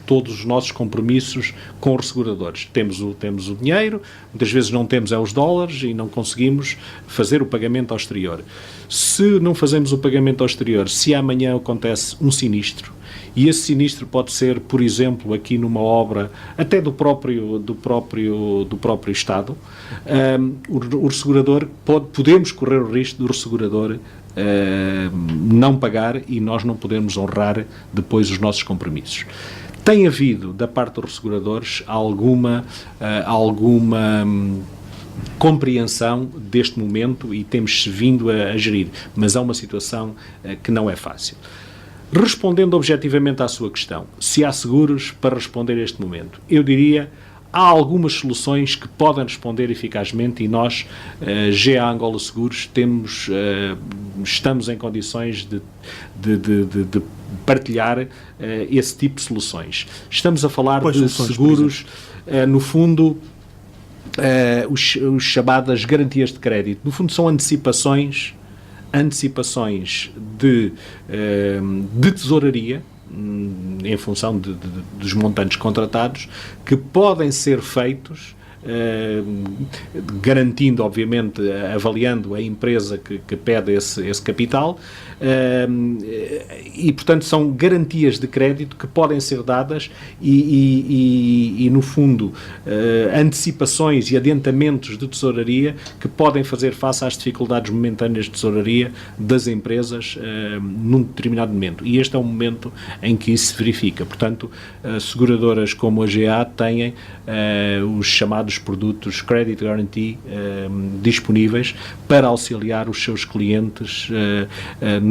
todos os nossos compromissos com os seguradores. Temos o dinheiro, muitas vezes não temos os dólares e não conseguimos fazer o pagamento ao exterior. Se não fazemos o pagamento ao exterior, se amanhã acontece um sinistro, e esse sinistro pode ser, por exemplo, aqui numa obra até do próprio Estado, o ressegurador podemos correr o risco do ressegurador não pagar e nós não podemos honrar depois os nossos compromissos. Tem havido, da parte dos resseguradores, alguma compreensão deste momento e temos vindo a gerir, mas é uma situação que não é fácil. Respondendo objetivamente à sua questão, se há seguros para responder a este momento, eu diria há algumas soluções que podem responder eficazmente e nós, GEA Angola Seguros, estamos em condições de partilhar esse tipo de soluções. Estamos a falar de seguros, no fundo, os chamadas garantias de crédito. No fundo, são antecipações de tesouraria, em função dos montantes contratados, que podem ser feitos, garantindo, obviamente, avaliando a empresa que pede esse capital, e, portanto, são garantias de crédito que podem ser dadas e no fundo, antecipações e adiantamentos de tesouraria que podem fazer face às dificuldades momentâneas de tesouraria das empresas num determinado momento. E este é o momento em que isso se verifica. Portanto, seguradoras como a GA têm os chamados produtos Credit Guarantee disponíveis para auxiliar os seus clientes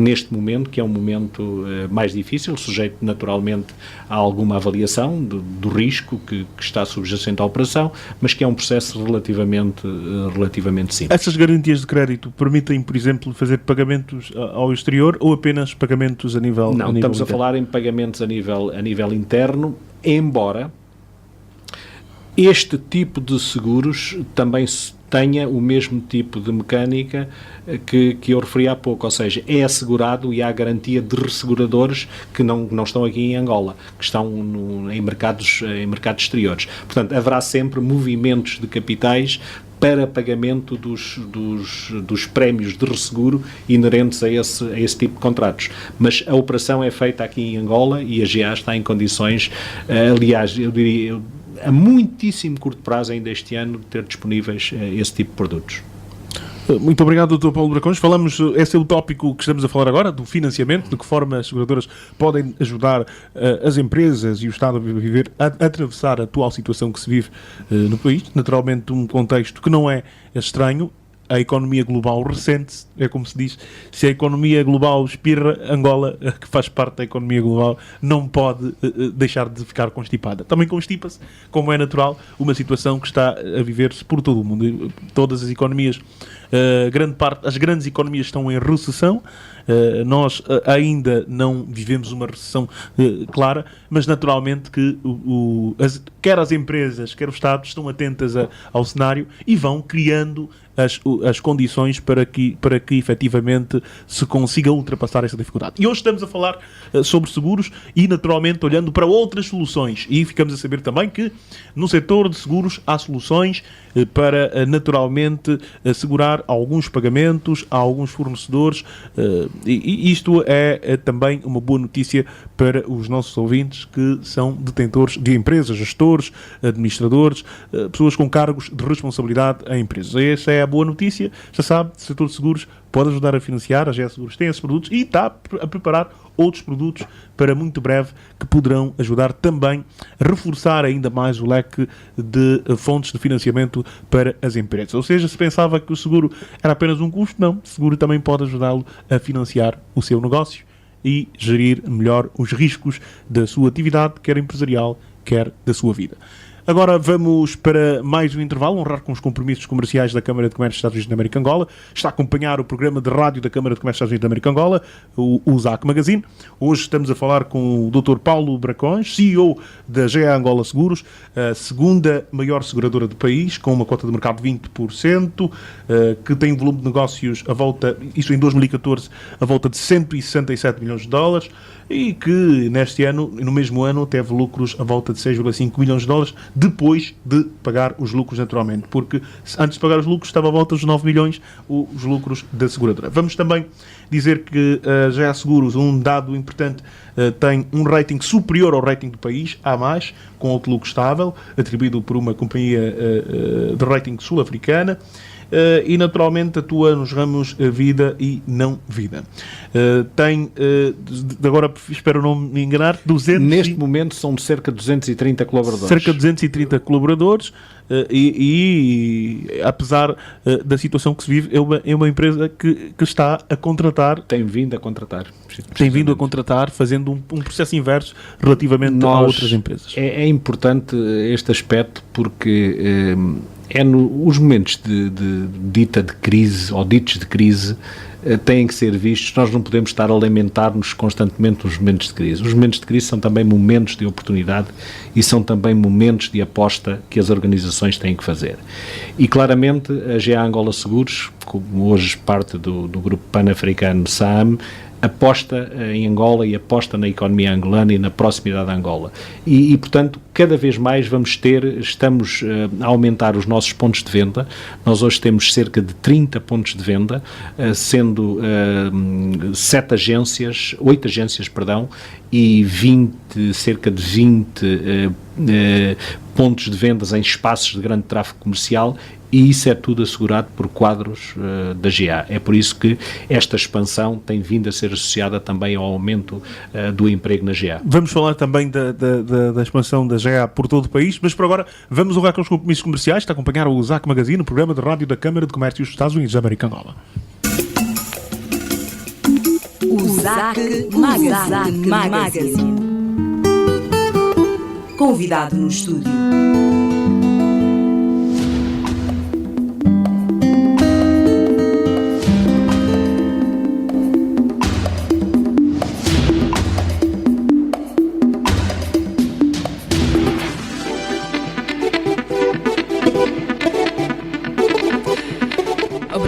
neste momento, que é um momento mais difícil, sujeito naturalmente a alguma avaliação do risco que está subjacente à operação, mas que é um processo relativamente simples. Essas garantias de crédito permitem, por exemplo, fazer pagamentos ao exterior ou apenas pagamentos a nível Não, estamos a falar em pagamentos a nível interno, embora este tipo de seguros também tenha o mesmo tipo de mecânica que eu referi há pouco, ou seja, é assegurado e há garantia de resseguradores que não estão aqui em Angola, que estão em mercados exteriores. Portanto, haverá sempre movimentos de capitais para pagamento dos prémios de resseguro inerentes a esse tipo de contratos. Mas a operação é feita aqui em Angola e a GA está em condições, aliás, eu diria, a muitíssimo curto prazo ainda este ano, de ter disponíveis esse tipo de produtos. Muito obrigado, Dr. Paulo Bracões. Esse é o tópico que estamos a falar agora, do financiamento, de que forma as seguradoras podem ajudar as empresas e o Estado a atravessar a atual situação que se vive no país. Naturalmente, um contexto que não é estranho. A economia global recente, é como se diz, se a economia global espirra, Angola, que faz parte da economia global, não pode deixar de ficar constipada. Também constipa-se, como é natural, uma situação que está a viver-se por todo o mundo. Todas as economias, as grandes economias estão em recessão. Nós ainda não vivemos uma recessão clara, mas naturalmente que quer as empresas, quer os Estados estão atentas ao cenário e vão criando as condições para que efetivamente se consiga ultrapassar essa dificuldade. E hoje estamos a falar sobre seguros e naturalmente olhando para outras soluções, e ficamos a saber também que no setor de seguros há soluções para naturalmente assegurar alguns pagamentos a alguns fornecedores, e isto é também uma boa notícia para os nossos ouvintes que são detentores de empresas, gestores, administradores, pessoas com cargos de responsabilidade em empresas. Essa é a boa notícia. Já sabe, o setor de seguros pode ajudar a financiar, a GE Seguros tem esses produtos e está a preparar outros produtos para muito breve que poderão ajudar também a reforçar ainda mais o leque de fontes de financiamento para as empresas. Ou seja, se pensava que o seguro era apenas um custo, não. O seguro também pode ajudá-lo a financiar o seu negócio e gerir melhor os riscos da sua atividade, quer empresarial, quer da sua vida. Agora vamos para mais um intervalo, honrar com os compromissos comerciais da Câmara de Comércio dos Estados Unidos da América Angola. Está a acompanhar o programa de rádio da Câmara de Comércio dos Estados Unidos da América Angola, o ZAC Magazine. Hoje estamos a falar com o Dr. Paulo Bracões, CEO da GA Angola Seguros, a segunda maior seguradora do país, com uma cota de mercado de 20%, que tem volume de negócios a volta, isso em 2014, a volta de 167 milhões de dólares, e que neste ano, no mesmo ano, teve lucros a volta de 6,5 milhões de dólares, depois de pagar os lucros naturalmente, porque antes de pagar os lucros estava a volta dos 9 milhões os lucros da seguradora. Vamos também dizer que a GA Seguros, um dado importante, tem um rating superior ao rating do país, A+, com outlook estável, atribuído por uma companhia de rating sul-africana. E naturalmente atua nos ramos vida e não vida. Tem, agora espero não me enganar, neste momento são de cerca de 230 colaboradores. Cerca de 230 colaboradores, e apesar da situação que se vive, é uma empresa que está a contratar. Tem vindo a contratar. Tem vindo a contratar, fazendo um processo inverso relativamente a outras empresas. É importante este aspecto porque os momentos de dita de crise ou ditos de crise têm que ser vistos. Nós não podemos estar a lamentar-nos constantemente nos momentos de crise. Os momentos de crise são também momentos de oportunidade e são também momentos de aposta que as organizações têm que fazer. E claramente a GA Angola Seguros, como hoje parte do grupo pan-africano SAAM, aposta em Angola e aposta na economia angolana e na proximidade de Angola. E portanto, cada vez mais estamos a aumentar os nossos pontos de venda. Nós hoje temos cerca de 30 pontos de venda, sendo 8 agências, e cerca de 20 pontos de vendas em espaços de grande tráfego comercial, e isso é tudo assegurado por quadros da GA. É por isso que esta expansão tem vindo a ser associada também ao aumento do emprego na GA. Vamos falar também da expansão da GA por todo o país, mas por agora vamos honrar com os compromissos comerciais. Está a acompanhar o ZAC Magazine, o programa de rádio da Câmara de Comércio dos Estados Unidos da América Angola. O ZAC Magazine. Convidado no estúdio.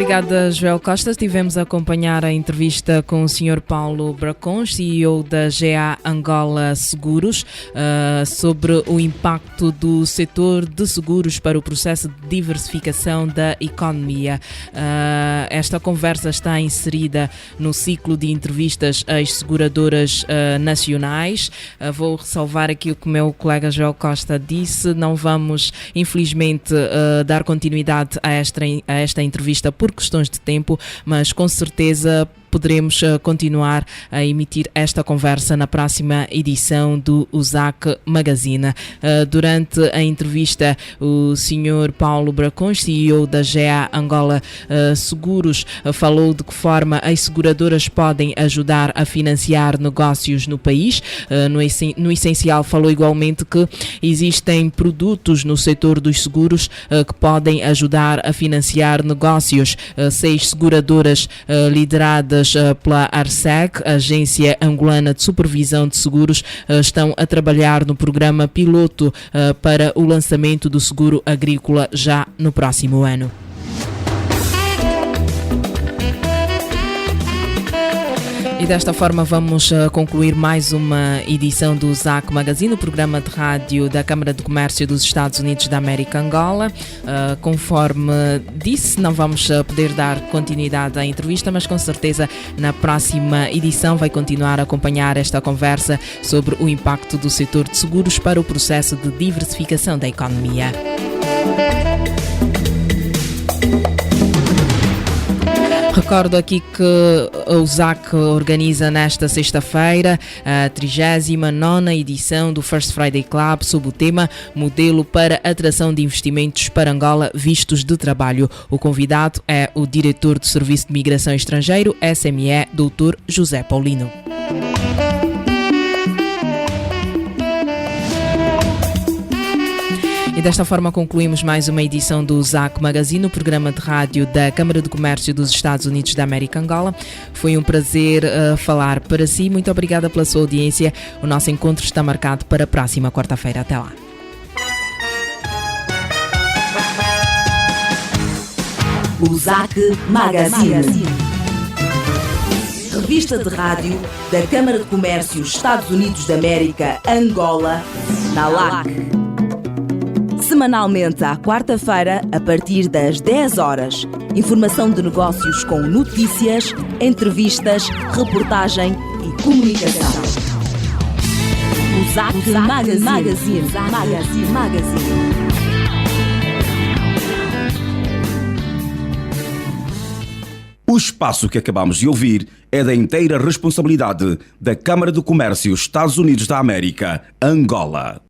obrigada, Joel Costa. Estivemos a acompanhar a entrevista com o Sr. Paulo Bracões, CEO da GA Angola Seguros, sobre o impacto do setor de seguros para o processo de diversificação da economia. Esta conversa está inserida no ciclo de entrevistas às seguradoras nacionais. Vou ressalvar aqui o que o meu colega Joel Costa disse. Não vamos, infelizmente, dar continuidade a esta entrevista por questões de tempo, mas com certeza poderemos continuar a emitir esta conversa na próxima edição do USAC Magazine. Durante a entrevista, o Sr. Paulo Bracões, CEO da GA Angola Seguros, falou de que forma as seguradoras podem ajudar a financiar negócios no país. No essencial, falou igualmente que existem produtos no setor dos seguros que podem ajudar a financiar negócios. 6 seguradoras lideradas pela ARSEG, Agência Angolana de Supervisão de Seguros, estão a trabalhar no programa piloto para o lançamento do seguro agrícola já no próximo ano. E desta forma vamos concluir mais uma edição do USAC Magazine, o programa de rádio da Câmara de Comércio dos Estados Unidos da América, Angola. Conforme disse, não vamos poder dar continuidade à entrevista, mas com certeza na próxima edição vai continuar a acompanhar esta conversa sobre o impacto do setor de seguros para o processo de diversificação da economia. Recordo aqui que o USAC organiza nesta sexta-feira a 39ª edição do First Friday Club sob o tema Modelo para Atração de Investimentos para Angola, Vistos de Trabalho. O convidado é o Diretor do Serviço de Migração Estrangeiro, SME, Dr. José Paulino. E desta forma concluímos mais uma edição do USAC Magazine, o programa de rádio da Câmara de Comércio dos Estados Unidos da América, Angola. Foi um prazer falar para si. Muito obrigada pela sua audiência. O nosso encontro está marcado para a próxima quarta-feira. Até lá. USAC Magazine. Revista de rádio da Câmara de Comércio Estados Unidos da América, Angola, na LAC. Semanalmente à quarta-feira, a partir das 10 horas. Informação de negócios com notícias, entrevistas, reportagem e comunicação. USAC Magazine. O espaço que acabamos de ouvir é da inteira responsabilidade da Câmara de Comércio Estados Unidos da América, Angola.